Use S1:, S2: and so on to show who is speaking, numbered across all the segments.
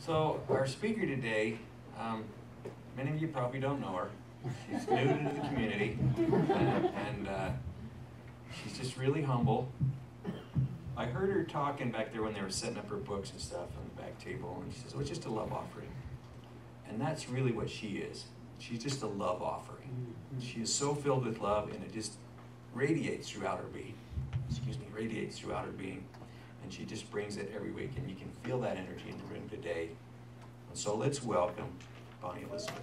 S1: So our speaker today, many of you probably don't know her. She's new to the community, and she's just really humble. I heard her talking back there when they were setting up her books and stuff on the back table, and she says, "Oh, it's just a love offering." And that's really what she is. She's just a love offering. She is so filled with love, and it just radiates throughout her being. Radiates throughout her being. And she just brings it every week, and you can feel that energy in the room today. And so let's welcome Bonnie Elizabeth.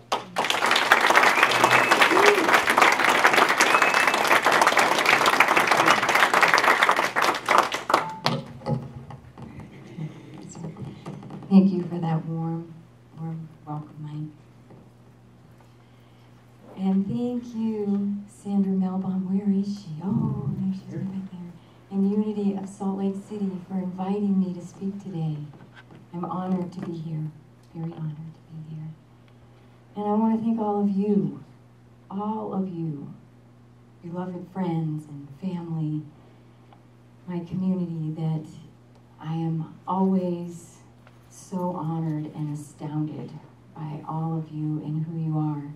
S2: Thank you for that warm welcome, Mike. And thank you, Sandra Melbaum. Where is she? Oh, there she is right there. And Unity of Salt Lake City for inviting me to speak today. I'm honored to be here, very honored to be here. And I want to thank all of you, beloved friends and family, my community, that I am always so honored and astounded by all of you and who you are.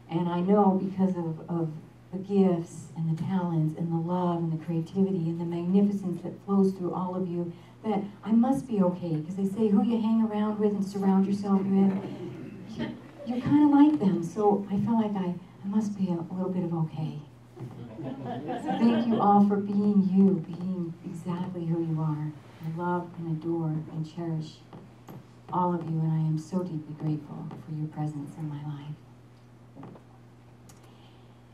S2: And I know because of the gifts and the talents and the love and the creativity and the magnificence that flows through all of you, that I must be okay. Because they say who you hang around with and surround yourself with, you're kind of like them. So I feel like I must be a little bit of okay. So thank you all for being you, being exactly who you are. I love and adore and cherish all of you, and I am so deeply grateful for your presence in my life.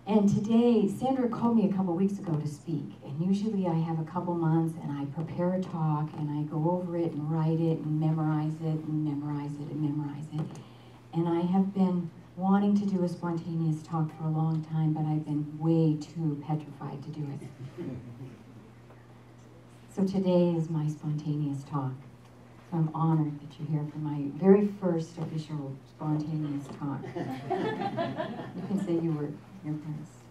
S2: And today, Sandra called me a couple weeks ago to speak, and usually I have a couple months and I prepare a talk and I go over it and write it and memorize it and memorize it and memorize it. And I have been wanting to do a spontaneous talk for a long time, but I've been way too petrified to do it. So today is my spontaneous talk. So I'm honored that you're here for my very first official spontaneous talk. You can say you were your first.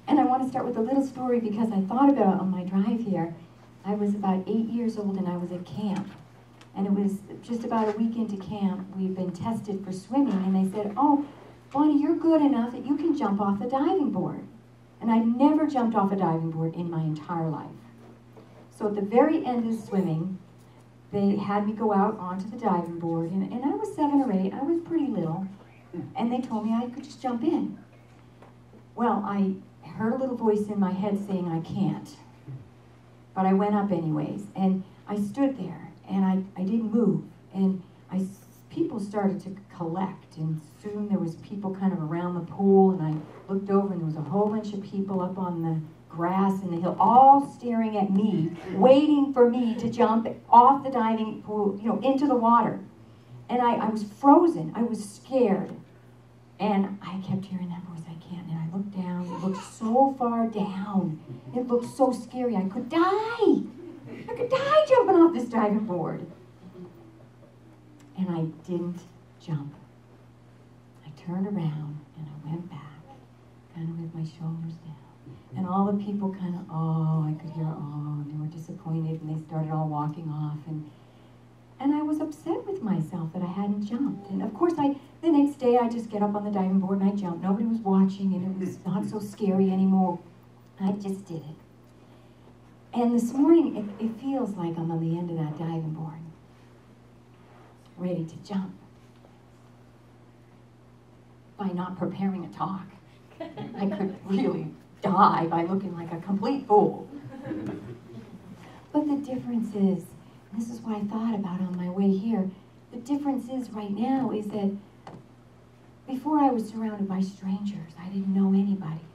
S2: And I want to start with a little story because I thought about it on my drive here. I was about 8 years old and I was at camp. And it was just about a week into camp, we'd been tested for swimming, and they said, "Oh, Bonnie, you're good enough that you can jump off the diving board." And I'd never jumped off a diving board in my entire life. So at the very end of swimming, they had me go out onto the diving board, and I was 7 or 8, I was pretty little, and they told me I could just jump in. Well, I heard a little voice in my head saying I can't, but I went up anyways, and I stood there, and I didn't move, and people started to collect, and soon there was people kind of around the pool, and I looked over, and there was a whole bunch of people up on the grass in the hill, all staring at me, waiting for me to jump off the diving pool, into the water. And I was frozen. I was scared. And I kept hearing that voice, "I can't." And I looked down. It looked so far down. It looked so scary. I could die. I could die jumping off this diving board. And I didn't jump. I turned around and I went back, kind of with my shoulders down. And all the people kind of, I could hear, and they were disappointed, and they started all walking off. And I was upset with myself that I hadn't jumped. And of course, the next day, I just get up on the diving board and I jumped. Nobody was watching, and it was not so scary anymore. I just did it. And this morning, it feels like I'm on the end of that diving board, ready to jump. By not preparing a talk, I could really die by looking like a complete fool. But the difference is, this is what I thought about on my way here, the difference is right now is that before I was surrounded by strangers, I didn't know anybody.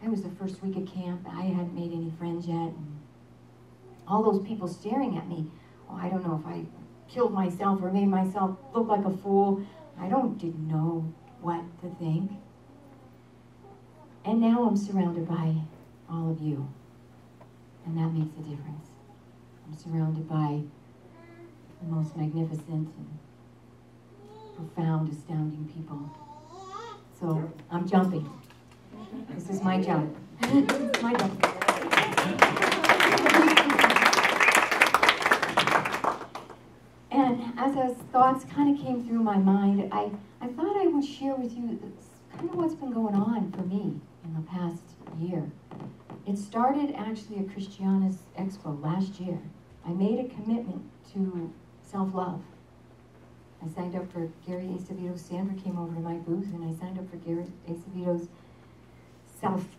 S2: It was the first week of camp, I hadn't made any friends yet, and all those people staring at me, I don't know if I killed myself or made myself look like a fool. I didn't know what to think. And now I'm surrounded by all of you. And that makes a difference. I'm surrounded by the most magnificent and profound, astounding people. So I'm jumping. This is my jump. This is my jump. And as those thoughts kind of came through my mind, I thought I would share with you kind of what's been going on for me in the past year. It started actually at Christiana's Expo last year. I made a commitment to self-love. I signed up for Gary Acevito's. Sandra came over to my booth and I signed up for Gary Acevito's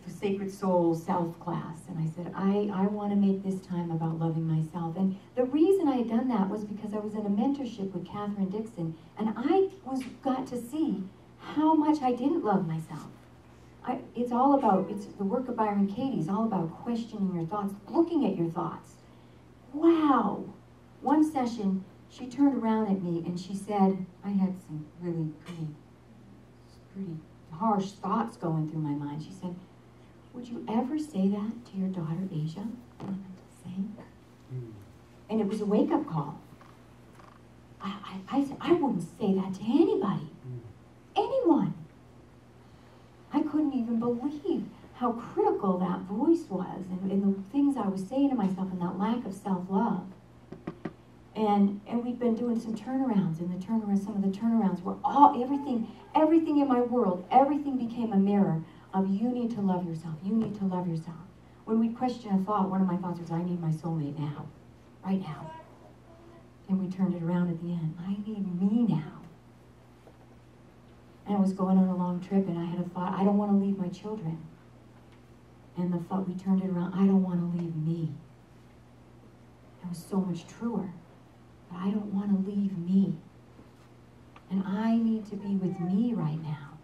S2: Sacred Soul Self class. And I said, I want to make this time about loving myself. And the reason I had done that was because I was in a mentorship with Catherine Dixon, and I got to see how much I didn't love myself. It's the work of Byron Katie is all about questioning your thoughts, looking at your thoughts. Wow. One session, she turned around at me and she said, I had some really pretty harsh thoughts going through my mind. She said, would you ever say that to your daughter, Asia? Say? And it was a wake-up call. I said, I wouldn't say that to anybody. Anyone. I couldn't even believe how critical that voice was and the things I was saying to myself and that lack of self-love. And we've been doing some turnarounds, and some of the turnarounds were everything in my world, everything became a mirror of you need to love yourself, you need to love yourself. When we question a thought, one of my thoughts was, I need my soulmate now, right now. And we turned it around at the end, I need me now. And I was going on a long trip and I had a thought, I don't want to leave my children. And the thought, we turned it around, I don't want to leave me. It was so much truer. But I don't want to leave me. And I need to be with me right now.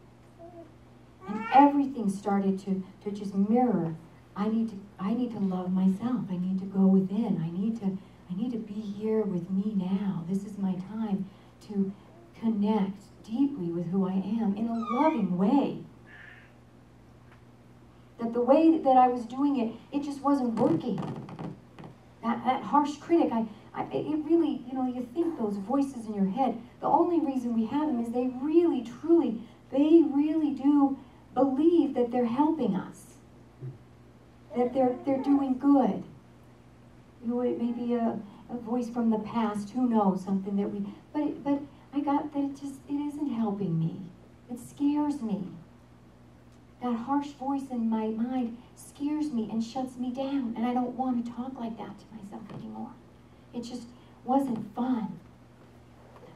S2: And everything started to just mirror. I need to love myself. I need to go within. I need to be here with me now. This is my time to connect deeply with who I am in a loving way. That the way that I was doing it, it just wasn't working. That harsh critic, it really, you think those voices in your head, the only reason we have them is they really do believe that they're helping us. That they're doing good. It may be a voice from the past, who knows, something that but I got that it isn't helping me. It scares me. That harsh voice in my mind scares me and shuts me down, and I don't want to talk like that to myself anymore. It just wasn't fun.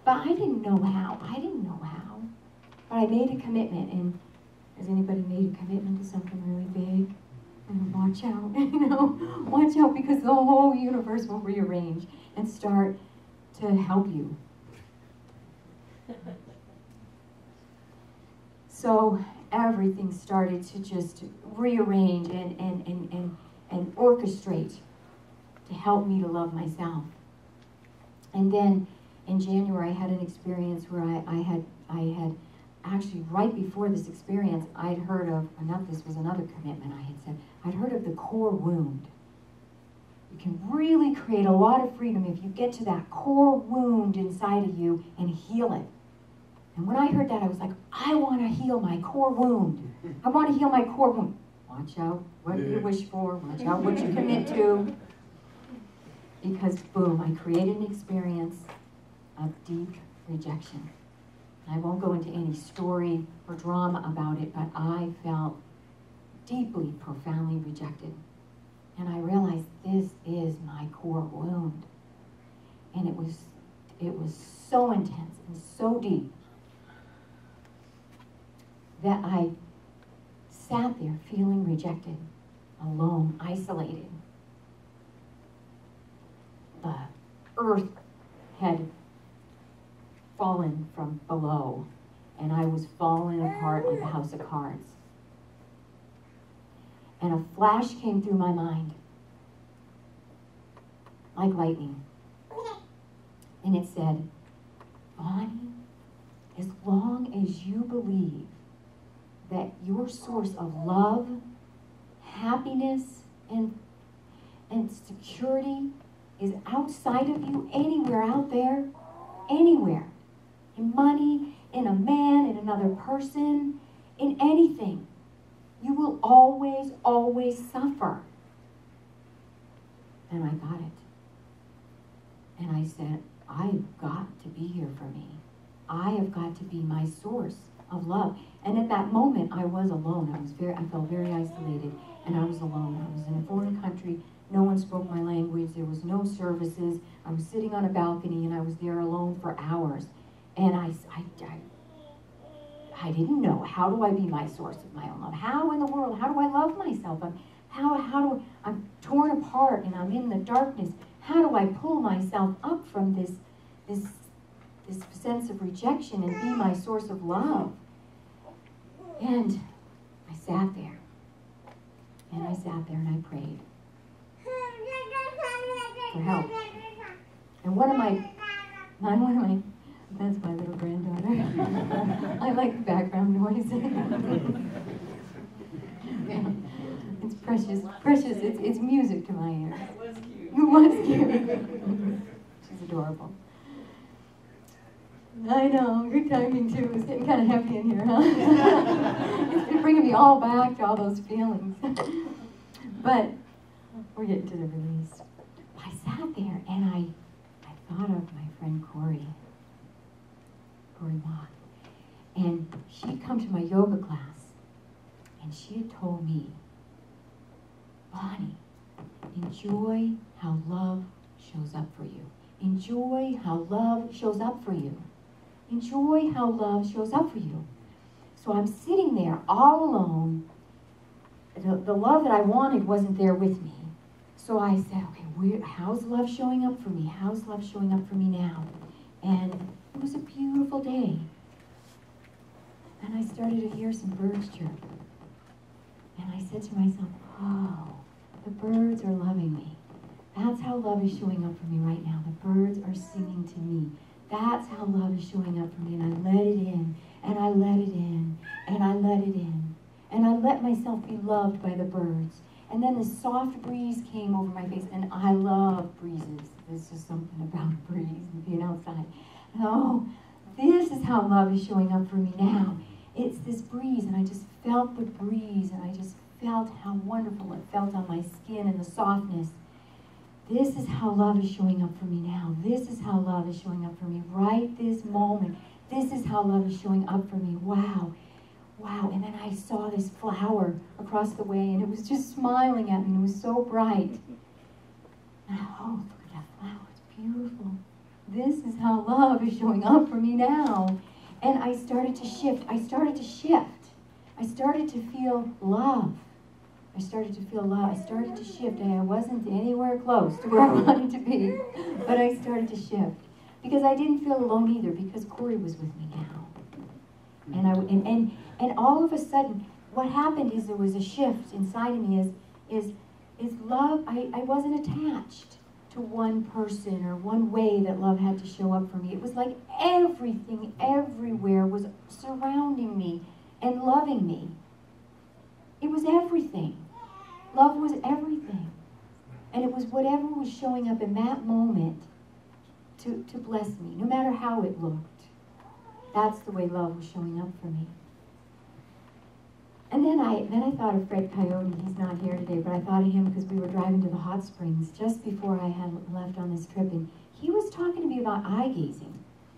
S2: But I didn't know how. But I made a commitment, and has anybody made a commitment to something really big? And watch out, watch out, because the whole universe will rearrange and start to help you. So everything started to just rearrange and orchestrate to help me to love myself. And then in January, I had an experience where I had actually, right before this experience, I'd heard of, this was another commitment I had said, I'd heard of the core wound. You can really create a lot of freedom if you get to that core wound inside of you and heal it. And when I heard that, I was like, I want to heal my core wound. I want to heal my core wound. Watch out what you wish for. Watch out what you commit to. Because, boom, I created an experience of deep rejection. I won't go into any story or drama about it, but I felt deeply, profoundly rejected. And I realized this is my core wound. And it was so intense and so deep that I sat there feeling rejected, alone, isolated. The earth had fallen from below, and I was falling apart like a house of cards. And a flash came through my mind, like lightning. And it said, Bonnie, as long as you believe that your source of love, happiness, and security is outside of you, anywhere out there, anywhere, in money, in a man, in another person, in anything, you will always, always suffer. And I got it. And I said, I've got to be here for me. I have got to be my source of love. And at that moment, I was alone. I felt very isolated, and I was alone. I was in a foreign country. No one spoke my language. There was no services. I was sitting on a balcony, and I was there alone for hours. And I didn't know, how do I be my source of my own love? How in the world? How do I love myself? I'm torn apart, and I'm in the darkness. How do I pull myself up from this sense of rejection and be my source of love? And I sat there. And I sat there and I prayed for help. And one of my, that's my little granddaughter. I like the background noise. It's precious. It's music to my ears. It was cute. She's adorable. I know, good timing too. It's getting kind of heavy in here, huh? It's been bringing me all back to all those feelings. But we're getting to the release. I sat there and I thought of my friend Corey Mock. And she'd come to my yoga class and she had told me, Bonnie, enjoy how love shows up for you. Enjoy how love shows up for you. Enjoy how love shows up for you. So I'm sitting there all alone. The love that I wanted wasn't there with me. So I said, okay, how's love showing up for me? How's love showing up for me now? And it was a beautiful day. And I started to hear some birds chirp. And I said to myself, oh, the birds are loving me. That's how love is showing up for me right now. The birds are singing to me. That's how love is showing up for me. And I let it in, and I let it in, and I let it in. And I let myself be loved by the birds. And then the soft breeze came over my face, and I love breezes. There's just something about a breeze and being outside. Oh, this is how love is showing up for me now. It's this breeze, and I just felt the breeze, and I just felt how wonderful it felt on my skin and the softness. This is how love is showing up for me now. This is how love is showing up for me right this moment. This is how love is showing up for me. Wow. Wow. And then I saw this flower across the way, and it was just smiling at me, and it was so bright. And oh, look at that flower. It's beautiful. This is how love is showing up for me now. And I started to shift. I started to feel love. I started to shift. I wasn't anywhere close to where I wanted to be, but I started to shift. Because I didn't feel alone either, because Corey was with me now. And all of a sudden, what happened is there was a shift inside of me is love. I wasn't attached to one person or one way that love had to show up for me. It was like everything everywhere was surrounding me and loving me. It was everything. Love was everything. And it was whatever was showing up in that moment to bless me, no matter how it looked. That's the way love was showing up for me. And then I thought of Fred Coyote. He's not here today, but I thought of him because we were driving to the hot springs just before I had left on this trip, and he was talking to me about eye gazing.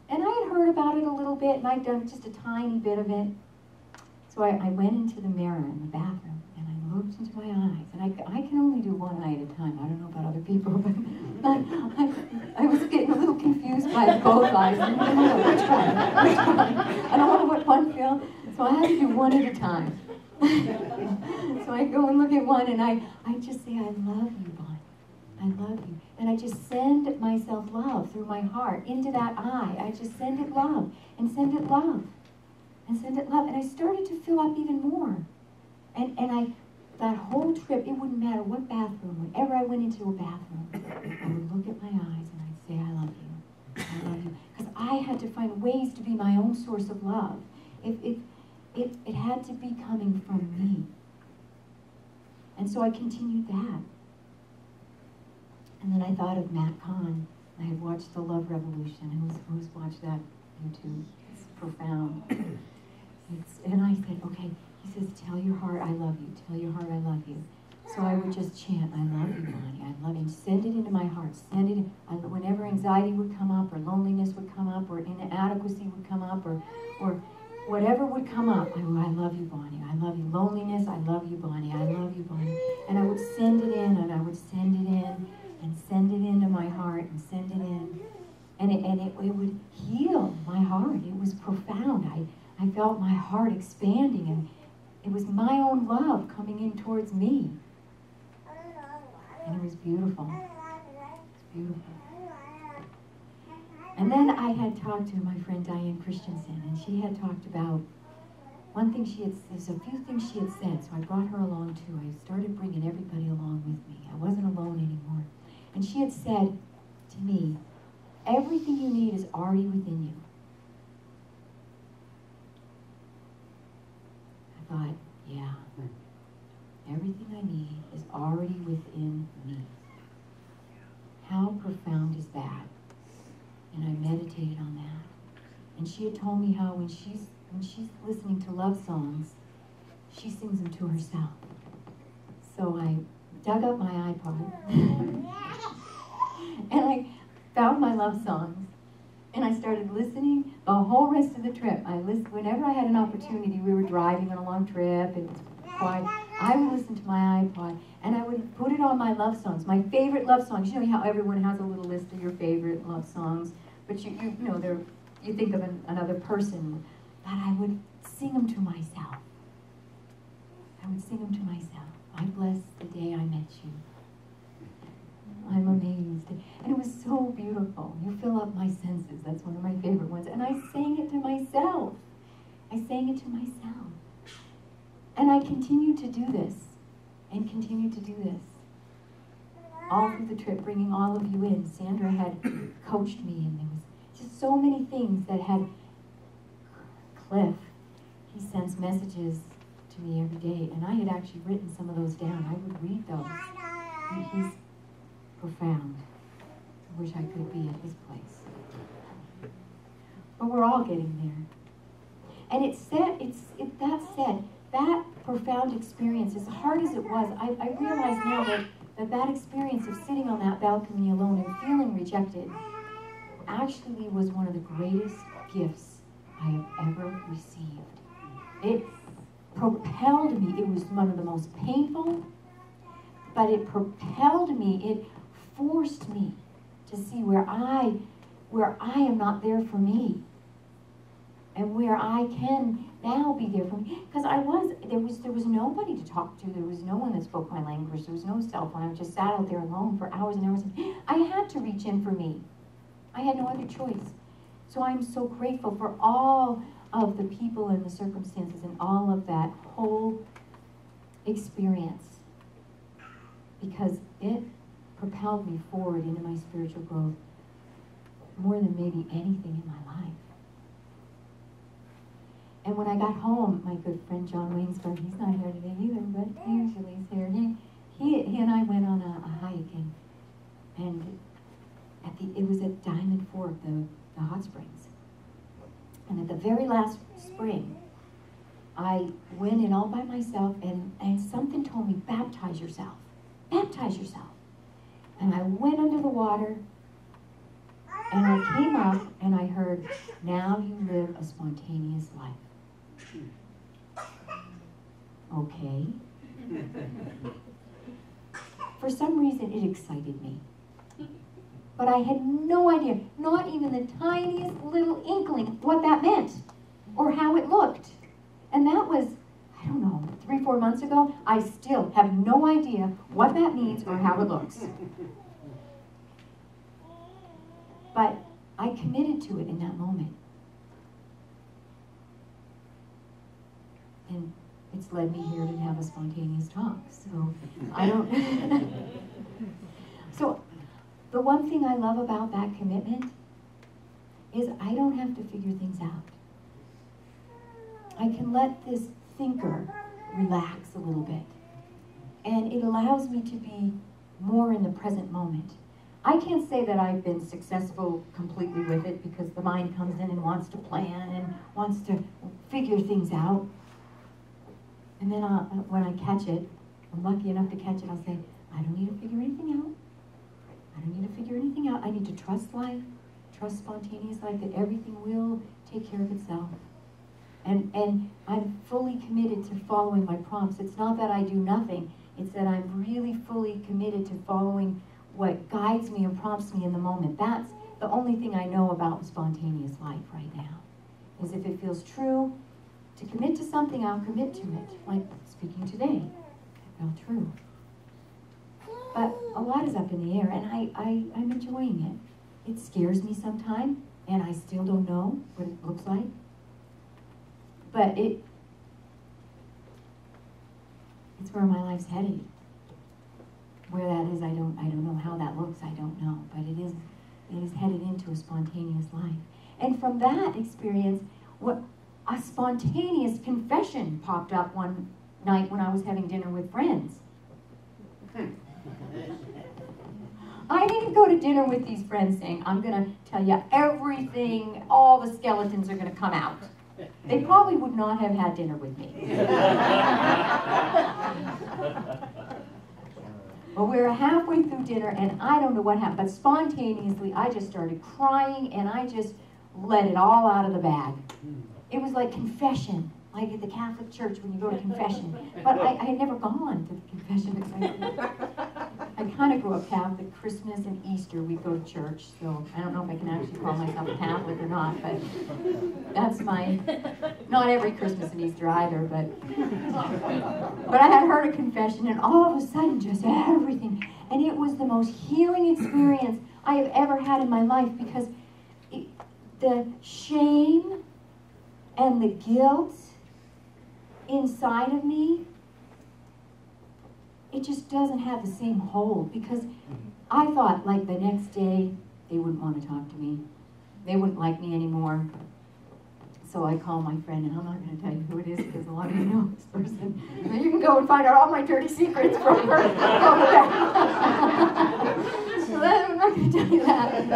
S2: And I had heard about it a little bit, and I'd done just a tiny bit of it. So I went into the mirror in the bathroom, and I looked into my eyes. And I can only do one eye at a time. I don't know about other people, but I was getting a little confused by both eyes. I didn't know which one. I don't know what one feel, so I had to do one at a time. So I go and look at one, and I just say, I love you, Bonnie. I love you. And I just send myself love through my heart into that eye. I just send it love, and send it love, and send it love. And I started to fill up even more. And that whole trip, it wouldn't matter what bathroom, whenever I went into a bathroom, I would look at my eyes and I'd say, I love you. I love you. Because I had to find ways to be my own source of love. It had to be coming from me. And so I continued that. And then I thought of Matt Kahn. I had watched The Love Revolution. Who's watched that YouTube? It's profound. And I said, okay, he says, tell your heart I love you. Tell your heart I love you. So I would just chant, I love you, Bonnie, I love you. Send it into my heart. Send it in. Whenever anxiety would come up, or loneliness would come up, or inadequacy would come up, or whatever would come up, I love you, Bonnie. I love you. Loneliness, I love you, Bonnie. I love you, Bonnie. And I would send it in, and I would send it in, and send it into my heart, and send it in. And it would heal my heart. It was profound. I felt my heart expanding, and it was my own love coming in towards me. And it was beautiful. It was beautiful. And then I had talked to my friend Diane Christensen, and she had talked about one thing there's a few things she had said, so I brought her along too. I started bringing everybody along with me. I wasn't alone anymore. And she had said to me, everything you need is already within you. I thought, yeah, everything I need is already within me. How profound is that? And I meditated on that. And she had told me how when she's listening to love songs, she sings them to herself. So I dug up my iPod and I found my love songs, and I started listening the whole rest of the trip. I listened whenever I had an opportunity. We were driving on a long trip, it was quiet. I would listen to my iPod, and I would put it on my love songs, my favorite love songs. You know how everyone has a little list of your favorite love songs, but you know, you think of another person, but I would sing them to myself. I would sing them to myself. I bless the day I met you. I'm amazed. And it was so beautiful. You fill up my senses. That's one of my favorite ones. And I sang it to myself. I sang it to myself. And I continued to do this. And continued to do this. All through the trip, bringing all of you in. Sandra had coached me, and there was just so many things that had... Cliff, he sends messages to me every day. And I had actually written some of those down. I would read those. And he's profound. I wish I could be at his place. But we're all getting there. And that said, that profound experience, as hard as it was, I realize now that experience of sitting on that balcony alone and feeling rejected actually was one of the greatest gifts I have ever received. It propelled me. It was one of the most painful, but it propelled me. It forced me to see where I am not there for me, and where I can now be there for me. Because there was nobody to talk to. There was no one that spoke my language. There was no cell phone. I just sat out there alone for hours and hours. I had to reach in for me. I had no other choice. So I'm so grateful for all of the people and the circumstances and all of that whole experience, because it propelled me forward into my spiritual growth more than maybe anything in my life. And when I got home, my good friend John Wainsford, he's not here today either, but usually he's here. He and I went on a hike, and it was at Diamond Fork, the hot springs. And at the very last spring, I went in all by myself, and something told me, baptize yourself. Baptize yourself. And I went under the water, and I came up, and I heard, now you live a spontaneous life. Okay. For some reason, it excited me. But I had no idea, not even the tiniest little inkling what that meant or how it looked. And that was, I don't know, 3-4 months ago. I still have no idea what that means or how it looks. But I committed to it in that moment. And it's led me here to have a spontaneous talk. So I don't... So the one thing I love about that commitment is I don't have to figure things out. I can let this thinker relax a little bit. And it allows me to be more in the present moment. I can't say that I've been successful completely with it, because the mind comes in and wants to plan and wants to figure things out. And then when I catch it, I'm lucky enough to catch it, I'll say, I don't need to figure anything out. I don't need to figure anything out. I need to trust life, trust spontaneous life, that everything will take care of itself. And I'm fully committed to following my prompts. It's not that I do nothing. It's that I'm really fully committed to following what guides me and prompts me in the moment. That's the only thing I know about spontaneous life right now. Is if it feels true to commit to something, I'll commit to it. Like speaking today, it felt true. But a lot is up in the air, and I'm enjoying it. It scares me sometimes, and I still don't know what it looks like. But it's where my life's headed. Where that is, I don't know how that looks, I don't know. But it is headed into a spontaneous life. And from that experience, a spontaneous confession popped up one night when I was having dinner with friends. I didn't go to dinner with these friends saying, I'm going to tell you everything, all the skeletons are going to come out. They probably would not have had dinner with me. Well, we were halfway through dinner, and I don't know what happened, but spontaneously, I just started crying, and I just let it all out of the bag. It was like confession, like at the Catholic Church when you go to confession. But I had never gone to the confession. I kind of grew up Catholic. Christmas and Easter, we go to church. So I don't know if I can actually call myself a Catholic or not, but that's not every Christmas and Easter either, but I had heard a confession, and all of a sudden, just everything. And it was the most healing experience I have ever had in my life, because the shame and the guilt inside of me, it just doesn't have the same hold, because I thought like the next day they wouldn't want to talk to me. They wouldn't like me anymore. So I called my friend, and I'm not going to tell you who it is because a lot of you know this person. And you can go and find out all my dirty secrets from her. So I'm not going to tell you that.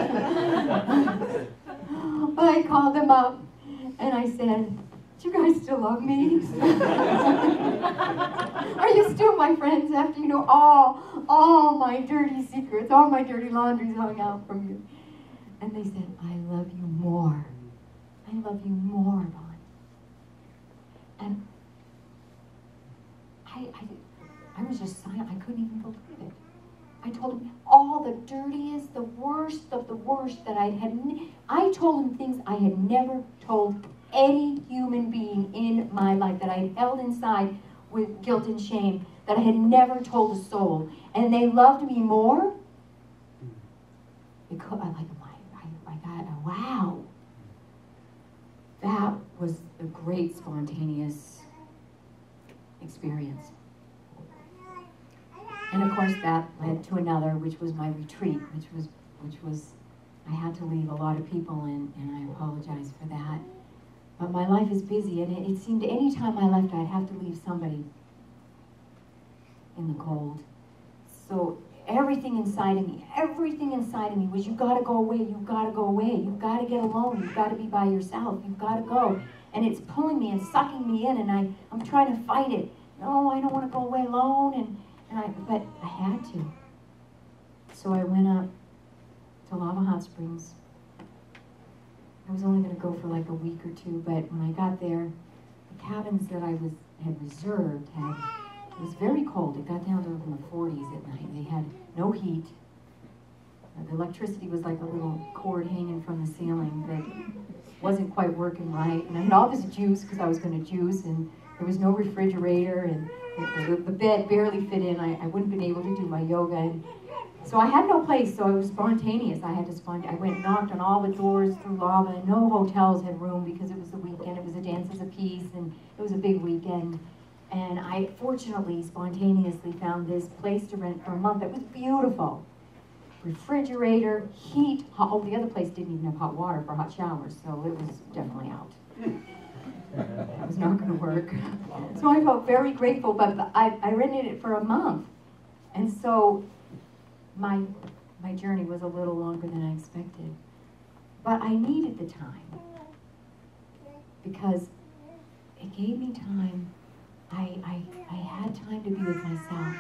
S2: But I called them up and I said, do you guys still love me? Are you still my friends after you know all my dirty secrets, all my dirty laundries hung out from you? And they said, I love you more. I love you more, Bonnie. And I was just silent. I couldn't even believe it. I told him all the dirtiest, the worst of the worst that I told him things I had never told any human being in my life, that I had held inside with guilt and shame, that I had never told a soul. And they loved me more because I got, wow. That was a great spontaneous experience. And of course that led to another, which was my retreat, which was I had to leave a lot of people, and I apologize for that. But my life is busy, and it seemed any time I left, I'd have to leave somebody in the cold. So everything inside of me was, you gotta go away, you've gotta go away, you've gotta get alone, you've gotta be by yourself, you've gotta go. And it's pulling me and sucking me in, and I'm trying to fight it. No, I don't want to go away alone, but I had to. So I went up to Lava Hot Springs. I was only going to go for like a week or two, but when I got there, the cabins that I had reserved it was very cold. It got down to in the 40s at night. They had no heat. The electricity was like a little cord hanging from the ceiling that wasn't quite working right. And I had all this juice because I was going to juice, and there was no refrigerator, and the bed barely fit in. I wouldn't have been able to do my yoga. And so I had no place, so it was spontaneous. I went and knocked on all the doors through Lava, and no hotels had room because it was the weekend. It was a Dance as a Piece, and it was a big weekend. And I fortunately, spontaneously found this place to rent for a month that was beautiful. Refrigerator, heat, oh, the other place didn't even have hot water for hot showers, so it was definitely out. It was not going to work. So I felt very grateful, but I rented it for a month. And so my journey was a little longer than I expected. But I needed the time, because it gave me time I had time to be with myself.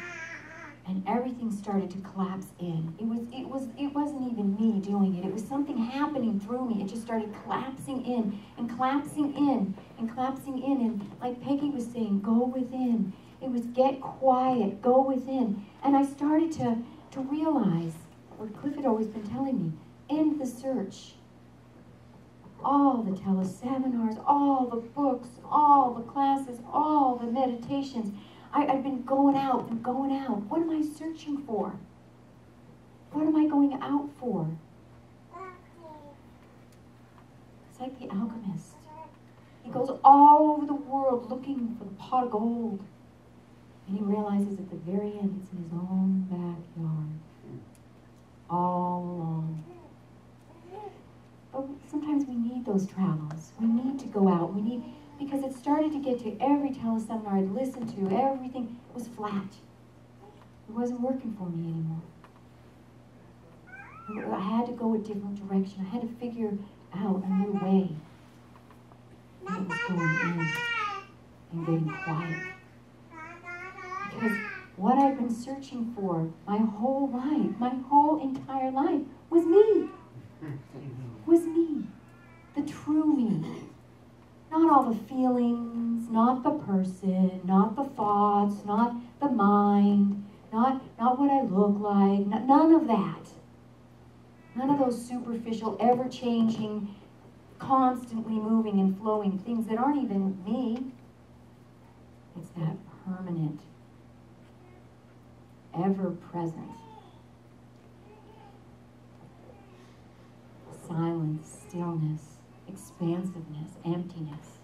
S2: And everything started to collapse in. It wasn't even me doing it. It was something happening through me. It just started collapsing in and collapsing in and collapsing in. And like Peggy was saying, go within. It was get quiet, go within. And I started to realize what Cliff had always been telling me, end the search. All the teleseminars, all the books, all the classes, all the meditations. I've been going out and going out. What am I searching for? What am I going out for? It's like the alchemist. He goes all over the world looking for the pot of gold. And he realizes at the very end it's in his own backyard. All alone. But sometimes we need those travels. We need to go out. Because it started to get to every teleseminar I'd listened to, everything was flat. It wasn't working for me anymore. I had to go a different direction. I had to figure out a new way. And it was going in and getting quiet. Because what I've been searching for my whole life, my whole entire life, was me. Was me. The true me. Not all the feelings, not the person, not the thoughts, not the mind, not what I look like, none of that. None of those superficial, ever-changing, constantly moving and flowing things that aren't even me. It's that permanent, ever-present silence, stillness, expansiveness, emptiness.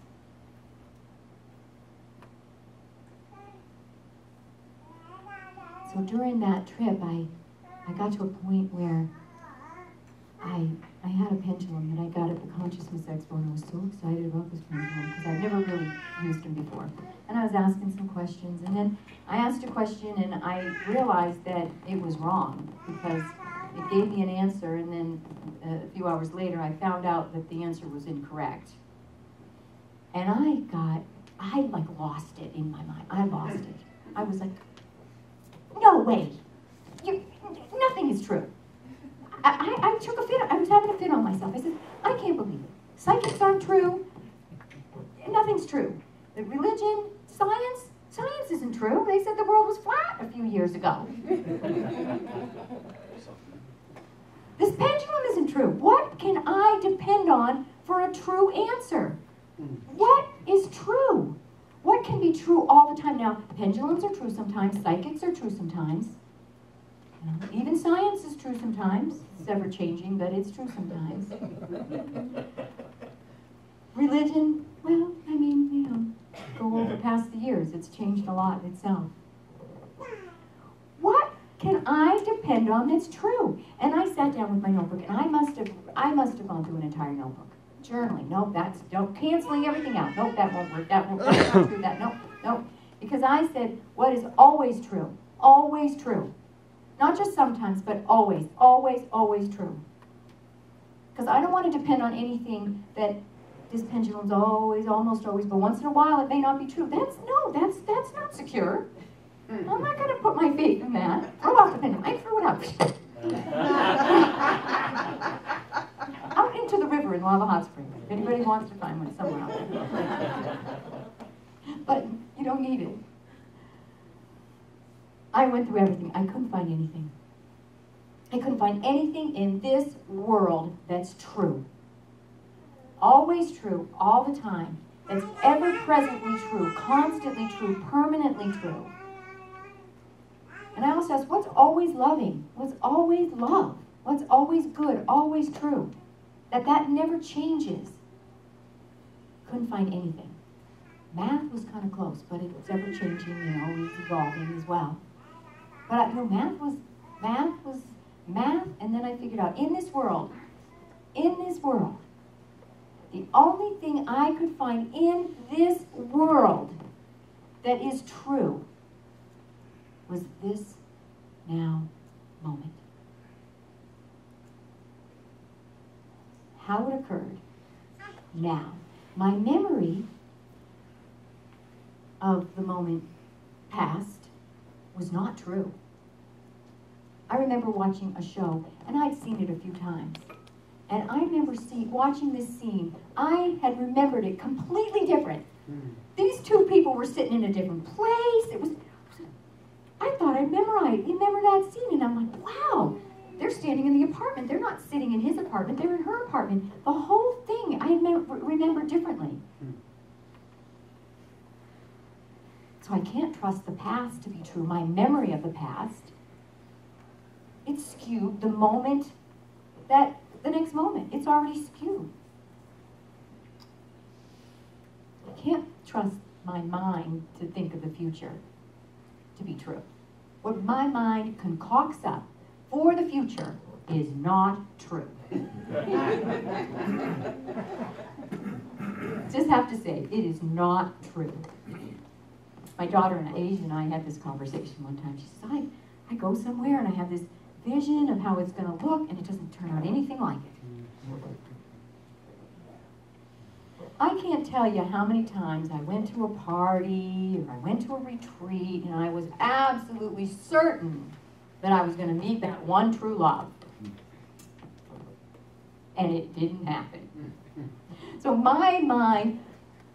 S2: So during that trip, I got to a point where I had a pendulum that I got at the Consciousness Expo, and I was so excited about this pendulum because I'd never really used them before. And I was asking some questions, and then I asked a question, and I realized that it was wrong because it gave me an answer, and then a few hours later, I found out that the answer was incorrect. And I like lost it in my mind. I lost it. I was like, no way. Nothing is true. I took a fit. I was having a fit on myself. I said, I can't believe it. Psychics aren't true. Nothing's true. The religion, science isn't true. They said the world was flat a few years ago. This pendulum isn't true. What can I depend on for a true answer? What is true? What can be true all the time? Now, pendulums are true sometimes. Psychics are true sometimes. Even science is true sometimes. It's ever changing, but it's true sometimes. Religion, well, I mean, go over past the years. It's changed a lot itself. What can I depend on that's true? And I sat down with my notebook, and I must have gone through an entire notebook. Journaling, nope, canceling everything out. Nope, that won't work, that's not true, nope. Because I said, what is always true? Always true. Not just sometimes, but always, always, always true. Because I don't want to depend on anything that this pendulum's always, almost always, but once in a while it may not be true. That's not secure. I'm not going to put my faith in that. Throw out the pendulum. I threw it out. Out into the river in Lava Hot Springs. If anybody wants to find one somewhere out there. But you don't need it. I went through everything. I couldn't find anything. I couldn't find anything in this world that's true. Always true, all the time. That's ever-presently true, constantly true, permanently true. And I also asked, what's always loving? What's always love? What's always good? Always true? That never changes. Couldn't find anything. Math was kind of close, but it's ever-changing and always evolving as well. But math was math, and then I figured out, in this world, the only thing I could find in this world that is true was this now moment. How it occurred. Now, my memory of the moment past was not true. I remember watching a show, and I'd seen it a few times. And I remember watching this scene. I had remembered it completely different. These two people were sitting in a different place. I thought I'd remember that scene, and I'm like, wow, they're standing in the apartment. They're not sitting in his apartment. They're in her apartment. The whole thing I remember differently. So I can't trust the past to be true. My memory of the past, it's skewed the next moment. It's already skewed. I can't trust my mind to think of the future to be true. What my mind concocts up for the future is not true. Just have to say, it is not true. My daughter Asia and I had this conversation one time. She says, I go somewhere and I have this vision of how it's going to look, and it doesn't turn out anything like it. I can't tell you how many times I went to a party or I went to a retreat and I was absolutely certain that I was going to meet that one true love. And it didn't happen. So my mind,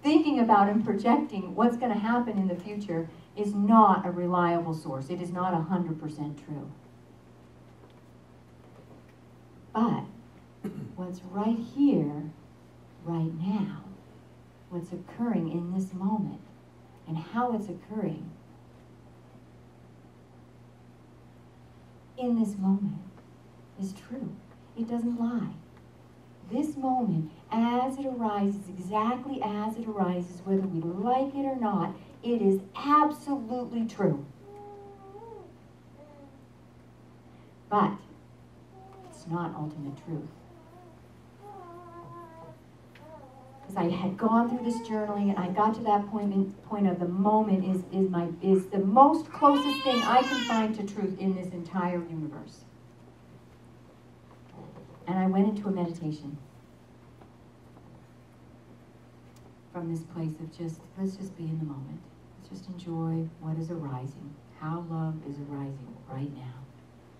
S2: thinking about and projecting what's going to happen in the future, is not a reliable source. It is not 100% true. But what's right here, right now, what's occurring in this moment, and how it's occurring in this moment is true. It doesn't lie. This moment, as it arises, exactly as it arises, whether we like it or not, it is absolutely true. But it's not ultimate truth. Because I had gone through this journaling, and I got to that point of the moment is the most closest thing I can find to truth in this entire universe. And I went into a meditation from this place of let's just be in the moment. Let's just enjoy what is arising, how love is arising right now.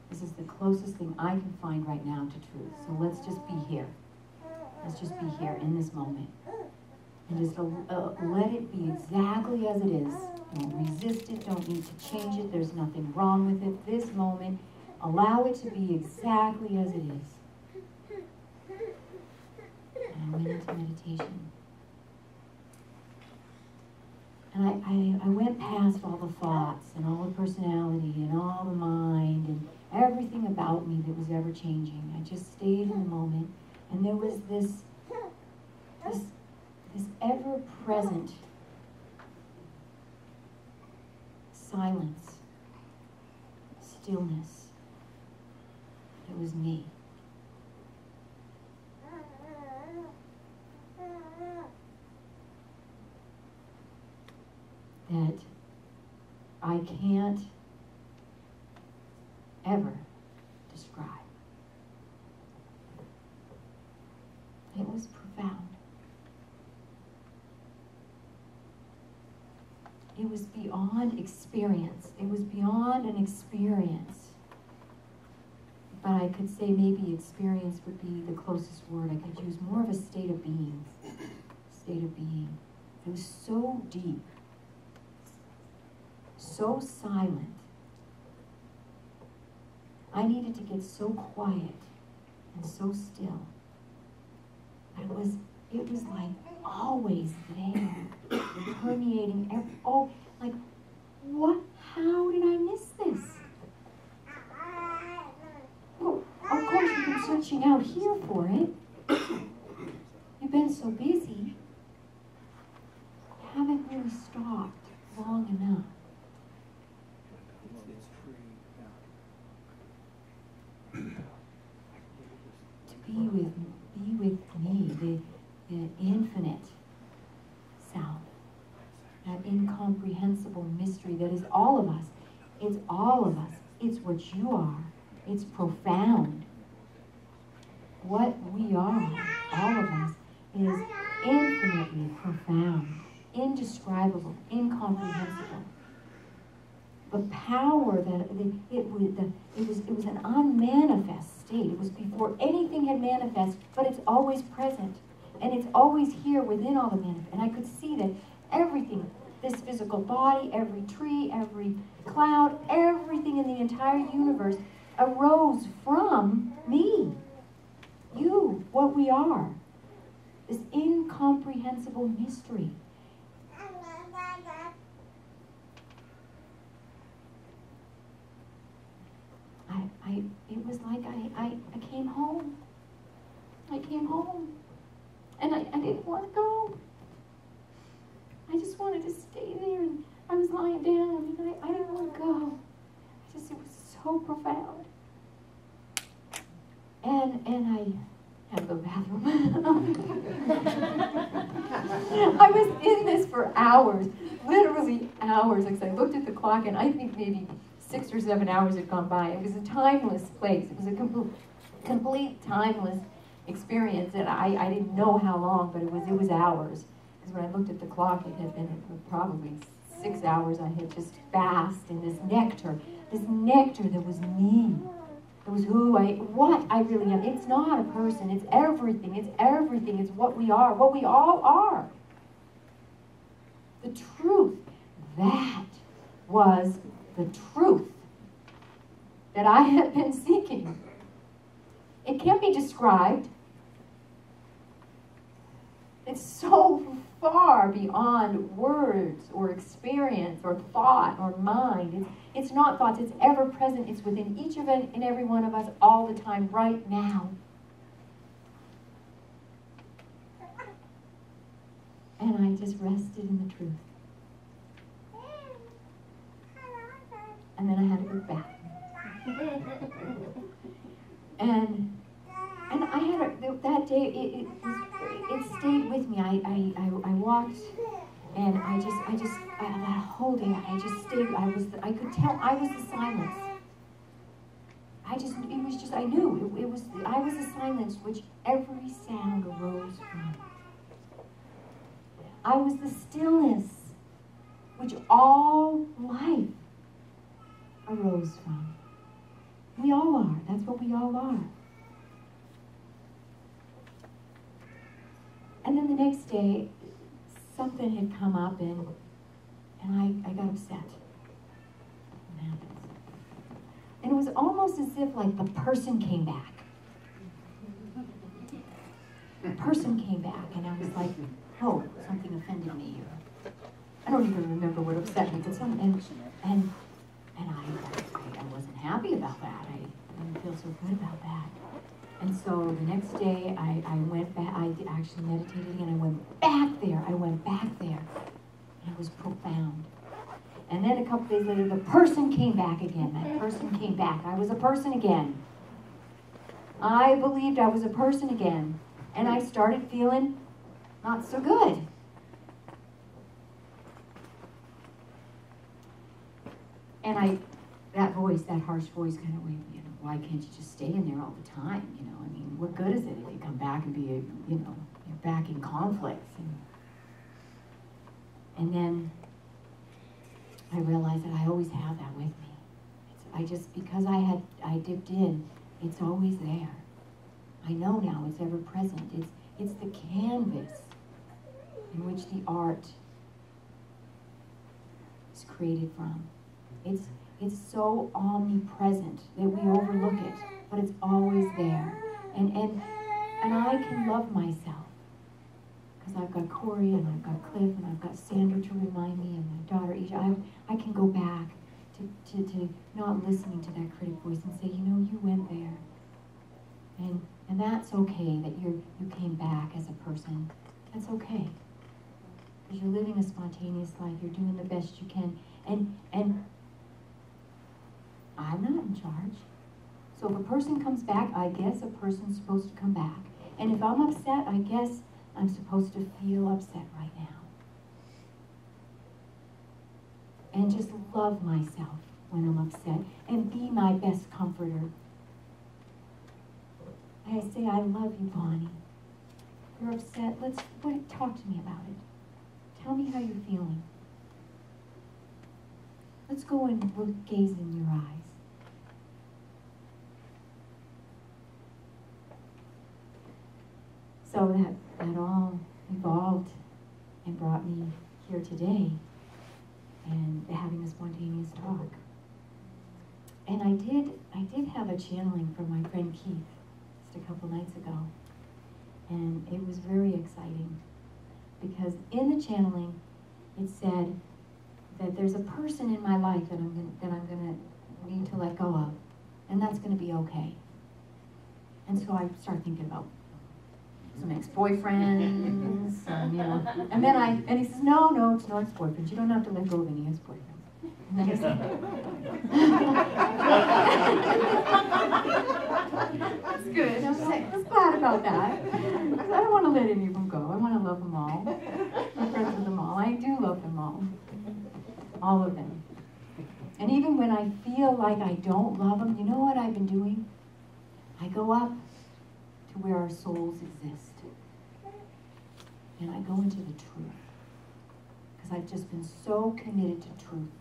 S2: This is the closest thing I can find right now to truth. So let's just be here. Let's just be here in this moment. And just let it be exactly as it is. Don't resist it. Don't need to change it. There's nothing wrong with it. This moment, allow it to be exactly as it is. And I went into meditation. And I went past all the thoughts and all the personality and all the mind and everything about me that was ever changing. I just stayed in the moment. And there was this ever-present silence, stillness. It was me. That I can't ever describe. It was profound. It was beyond experience. It was beyond an experience. But I could say maybe experience would be the closest word. I could use more of a state of being. State of being. It was so deep. So silent. I needed to get so quiet and so still. It was like always there, permeating like, what? How did I miss this? Well, of course you've been searching out here for it. You've been so busy. You haven't really stopped long enough. To be with me, the infinite self, that incomprehensible mystery that is all of us. It's all of us. It's what you are. It's profound. What we are, all of us, is infinitely profound, indescribable. indescribable, incomprehensible. The power that it was an unmanifest state. It was before anything had manifest, but it's always present. And it's always here within all the manifest. And I could see that everything, this physical body, every tree, every cloud, everything in the entire universe arose from me. You, what we are. This incomprehensible mystery. It was like I came home. I came home. And I didn't want to go. I just wanted to stay there. And I was lying down. And I didn't want to go. It was so profound. And I had to go to the bathroom. I was in this for hours. Literally hours. Because I looked at the clock and I think maybe 6 or 7 hours had gone by. It was a timeless place. It was a complete timeless experience, and I didn't know how long, but it was hours. Because when I looked at the clock, it had been probably 6 hours. I had just basked in this nectar that was me. It was what I really am. It's not a person. It's everything. It's everything. It's what we are. What we all are. The truth. That was the truth that I had been seeking. It can't be described. It's so far beyond words or experience or thought or mind. It's not thoughts. It's ever present. It's within each of and every one of us all the time, right now. And I just rested in the truth. And then I had to go back. And I had that day. It stayed with me. I walked, and that whole day I just stayed. I could tell I was the silence. I knew I was the silence which every sound arose from. I was the stillness which all life arose from. We all are. That's what we all are. And then the next day, something had come up, and I got upset. What happens? And it was almost as if like the person came back. The person came back, and I was like, oh, something offended me here. I don't even remember what upset me, but something, and I wasn't happy about that. I didn't feel so good about that. And so the next day, I went back. I actually meditated again. I went back there. And it was profound. And then a couple days later, the person came back again. That person came back. I was a person again. I believed I was a person again. And I started feeling not so good. And that voice, that harsh voice kind of went, why can't you just stay in there all the time? I mean, what good is it if you come back and be, you're back in conflict? And then I realized that I always have that with me. Because I dipped in, it's always there. I know now it's ever present. It's the canvas in which the art is created from. It's so omnipresent that we overlook it, but it's always there. And I can love myself because I've got Corey and I've got Cliff and I've got Sandra to remind me and my daughter Isha. I can go back to not listening to that critic voice and say, you went there. And that's okay that you came back as a person. That's okay. Because you're living a spontaneous life. You're doing the best you can. And I'm not in charge. So if a person comes back, I guess a person's supposed to come back. And if I'm upset, I guess I'm supposed to feel upset right now. And just love myself when I'm upset. And be my best comforter. I say, I love you, Bonnie. You're upset. Talk to me about it. Tell me how you're feeling. Let's go and we'll gaze in your eyes. So that all evolved and brought me here today and having a spontaneous talk. And I did have a channeling from my friend Keith just a couple nights ago. And it was very exciting because in the channeling it said that there's a person in my life that I'm gonna need to let go of, and that's gonna be okay. And so I started thinking about some ex-boyfriends, and then he says, no, it's no ex-boyfriends. You don't have to let go of any ex-boyfriends. And then I said, that's good. I was glad about that. Because I don't want to let any of them go. I want to love them all. I'm friends with them all. I do love them all of them. And even when I feel like I don't love them, you know what I've been doing? I go up to where our souls exist. And I go into the truth. Because I've just been so committed to truth.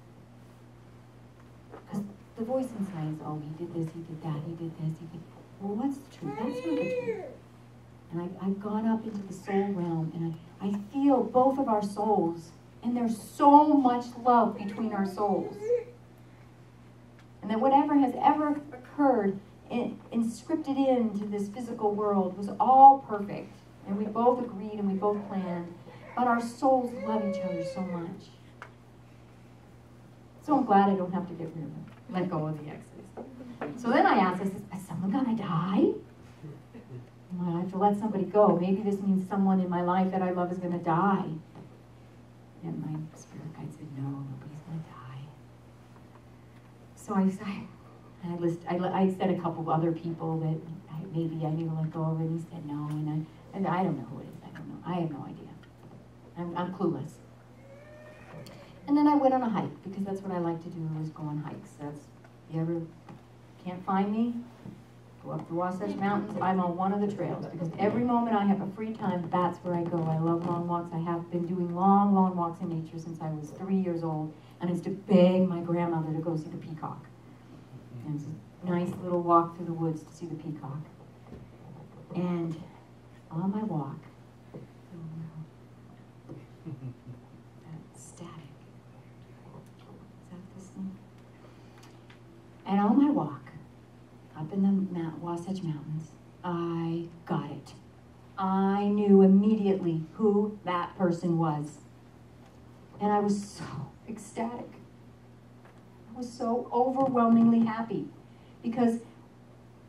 S2: Because the voice inside is, oh, he did this, he did that, he did this, he did... Well, what's the truth? That's not the truth. And I've gone up into the soul realm, and I feel both of our souls, and there's so much love between our souls. And that whatever has ever occurred and scripted into this physical world was all perfect. And we both agreed and we both planned. But our souls love each other so much. So I'm glad I don't have to get rid of them. Let go of the exes. So then I asked, is someone gonna die? I have to let somebody go. Maybe this means someone in my life that I love is gonna die. And my spirit guide said, no, nobody's gonna die. So I said a couple of other people that maybe I need to let go of, and he said no, and I don't know who it is. I don't know. I have no idea. I'm clueless. And then I went on a hike, because that's what I like to do, is go on hikes. You ever can't find me, go up the Wasatch Mountains, I'm on one of the trails, because every moment I have a free time, that's where I go. I love long walks. I have been doing long, long walks in nature since I was 3 years old, and I used to beg my grandmother to go see the peacock. And it's a nice little walk through the woods to see the peacock. And on my walk, static. Is that this thing? And on my walk, up in the Wasatch Mountains, I got it. I knew immediately who that person was. And I was so ecstatic. I was so overwhelmingly happy. Because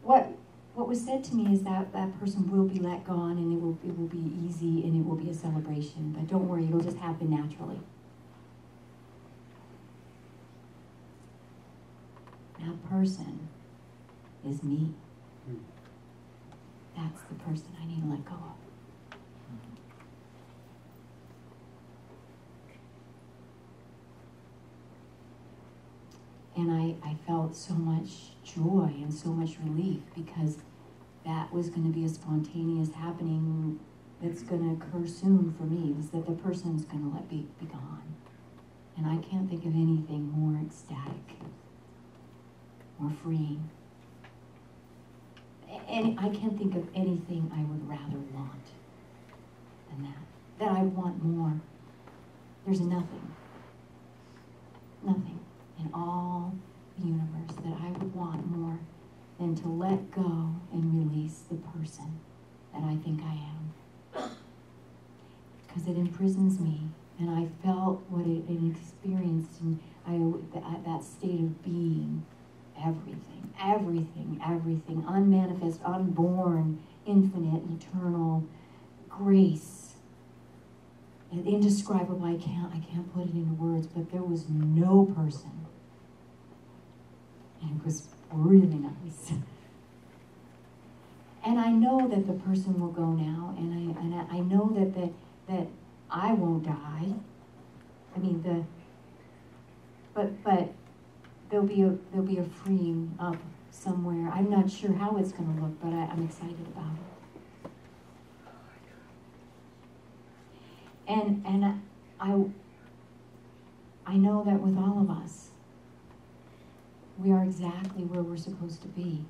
S2: what was said to me is that that person will be let go on, and it will be easy, and it will be a celebration. But don't worry, it'll just happen naturally. That person is me. That's the person I need to let go of. And I felt so much joy and so much relief, because that was going to be a spontaneous happening that's going to occur soon for me, is that the person's going to be gone. And I can't think of anything more ecstatic, more freeing. And I can't think of anything I would rather want than that I want more. There's nothing in all the universe that I would want more than to let go and release the person that I think I am. Because it imprisons me, and I felt what it experienced, and that state of being, everything, unmanifest, unborn, infinite, eternal grace, and indescribable. I can't put it into words, but there was no person, and it was really nice. And I know that the person will go now, and I know that I won't die. I mean but there'll be a freeing up somewhere. I'm not sure how it's going to look, but I'm excited about it. And I know that with all of us, we are exactly where we're supposed to be.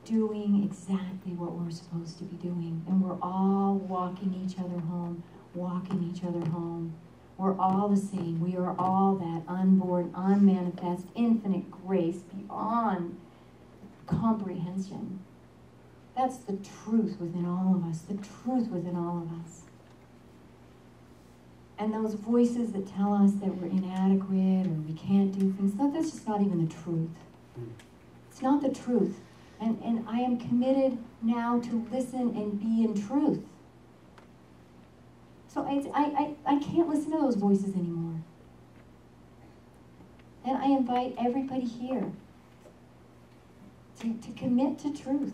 S2: Doing exactly what we're supposed to be doing. And we're all walking each other home, walking each other home. We're all the same. We are all that unborn, unmanifest, infinite grace beyond comprehension. That's the truth within all of us, the truth within all of us. And those voices that tell us that we're inadequate or we can't do things, that's just not even the truth. It's not the truth. And I am committed now to listen and be in truth. So I can't listen to those voices anymore. And I invite everybody here to commit to truth.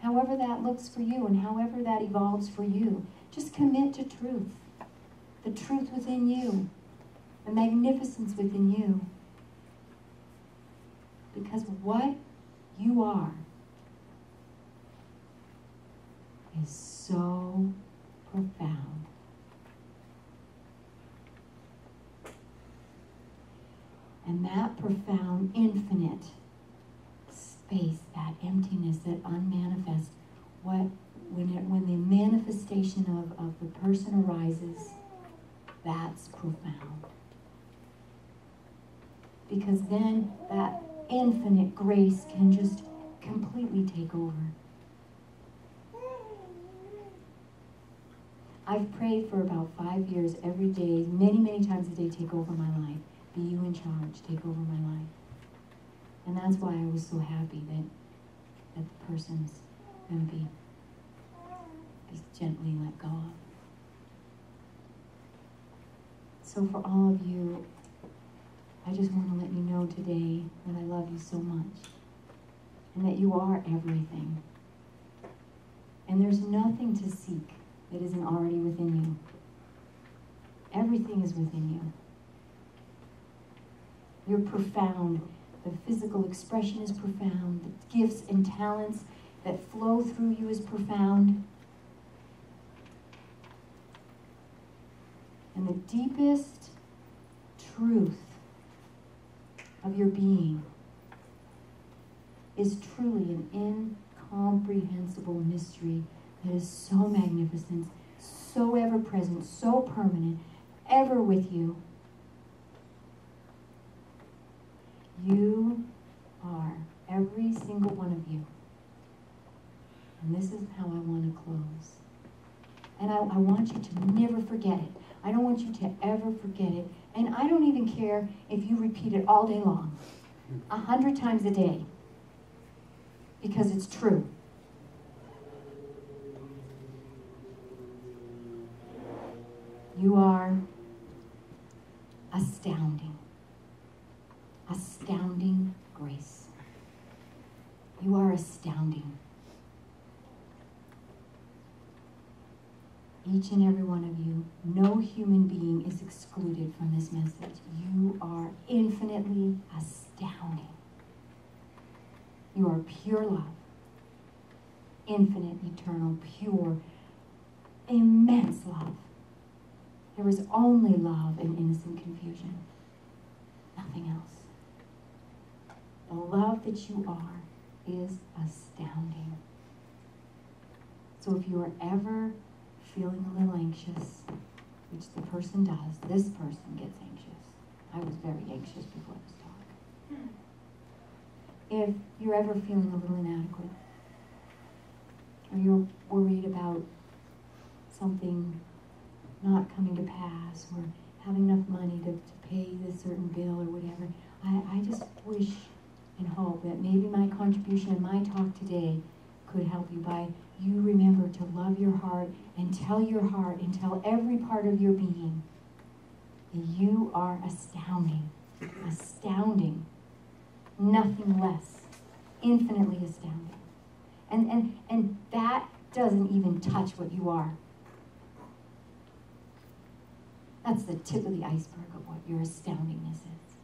S2: However that looks for you and however that evolves for you. Just commit to truth. The truth within you. The magnificence within you. Because what you are is so profound. And that profound, infinite space, that emptiness, that unmanifest, when the manifestation of the person arises, that's profound. Because then that infinite grace can just completely take over. I've prayed for about 5 years every day, many, many times a day, take over my life. Be you in charge, take over my life. And that's why I was so happy that the person's going to be gently let go of. So for all of you, I just want to let you know today that I love you so much. And that you are everything. And there's nothing to seek that isn't already within you. Everything is within you. You're profound. The physical expression is profound. The gifts and talents that flow through you is profound. And the deepest truth of your being is truly an incomprehensible mystery that is so magnificent, so ever-present, so permanent, ever with you. You are, every single one of you. And this is how I want to close. And I want you to never forget it. I don't want you to ever forget it. And I don't even care if you repeat it all day long, 100 times a day, because it's true. You are astounding. Astounding grace. You are astounding. Each and every one of you, no human being is excluded from this message. You are infinitely astounding. You are pure love. Infinite, eternal, pure, immense love. There is only love and innocent confusion. Nothing else. The love that you are is astounding. So if you are ever feeling a little anxious, which the person does, this person gets anxious. I was very anxious before this talk. If you're ever feeling a little inadequate, or you're worried about something not coming to pass, or having enough money to pay this certain bill or whatever, I just wish and hope that maybe my contribution and my talk today could help you by you remember to love your heart and tell every part of your being that you are astounding. Astounding. Nothing less. Infinitely astounding. And that doesn't even touch what you are. That's the tip of the iceberg of what your astoundingness is.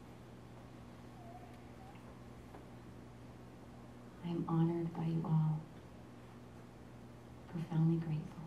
S2: I am honored by you all. Profoundly grateful.